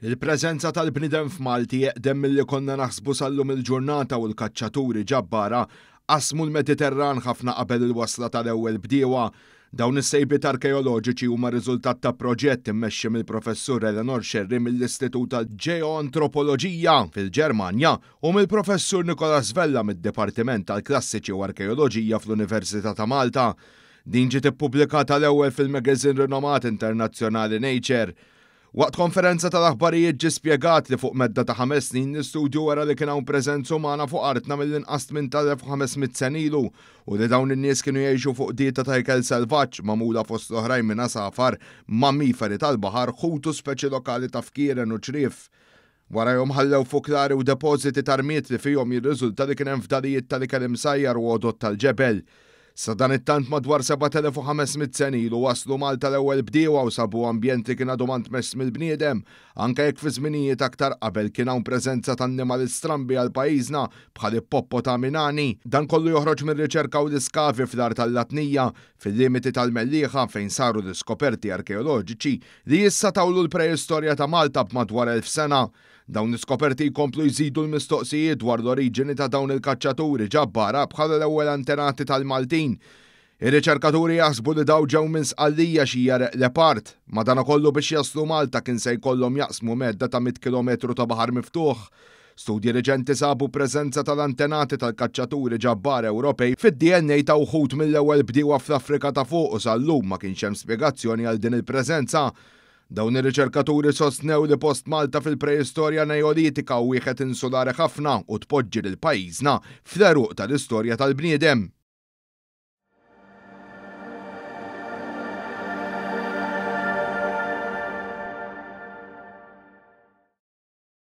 Il-preżenza tal-bniedem f'Malti jeqdem milli konna naħsbu sallum il-ġurnata u l-kaċċaturi ġabbara qasmu l-Mediterran ħafna qabel il-wasla tal-ewwel bdiewa. Dawn is-sejbiet arkeoloġiċi huma riżultat ta' proġett immexxi mill-professur Eleanor Scerri mill-Istitut tal-Ġeoantropoloġija fil-Ġermanja u mill-professur Nicolas Vella mid-Dipartiment tal-Klassiċi u Arkeoloġija fl-Università ta' Malta. Din ġiet ippubblikata l-ewwel fil-magażin rinomat internazzjonali Nature. Waqt konferenza tal-aħbarijiet ġie spjegat li fuq medda ta' 5 snin l-istudju wara li kien hawn preżenza umana fuq artna mill-inqas minn 1500 sen ilu u li dawn in-nies kienu jgħixu fuq dieta ta' ikel selvaġġ magħmula fost l-oħrajn minn asafar, mammiferi tal-baħar, ħutu speċi lokali ta' fkieren u ċrief. Warahom ħallew fuklari u depożiti tarmiet li fihom jirriżulta li kien hemm fdalijiet tal-ikel imsajjar u għodot tal-ġebel. Sa dan it-tant madwar 7500 sen ilu waslu Malta l-ewwel bdiewa u sabu ambjent li kien għadu mess mill-bniedem, anke jekk fi żminijiet aktar qabel kien hawn preżenza ta' annimali strambi għal pajjiżna bħal ippopotaminani. Dan kollu joħroġ minn riċerka u l-iskavi fl-art tal-Latnija fil-limiti tal-Mellieħa fejn saru l-iskoperti arkeoloġiċi li issa tawlu l-preistorja ta' Malta b'madwar 1000 sena. Dawn l-iskoperti jkomplu jżidu l-mistoqsijiet dwar l-oriġini ta' dawn il-kaċċaturi ġabbara bħala l-ewwel antenati tal-Maltin. Ir-riċerkaturi jaħsbu li daw ġew minn sqallija xi jareq leopard, madankollu biex jaslu Malta kien se jkollhom jaqsmu medda ta' 100 kilometru ta' baħar miftuħ. Studji reċenti sabu preżenza tal-antenati tal-kaċċaturi ġabbar Ewropej fid-DNA ta' uħud mill-ewwel bdiewa fl-Afrika ta' fuq u sal-lum ma kienx hemm spjegazzjoni għal din il-preżenza. Dawn ir-riċerkaturi sostnew li post Malta fil-preistorja neolitika u wieħed insulari ħafna u tpoġġi lil pajjiżna fl-eruq tal-istorja tal-bniedem.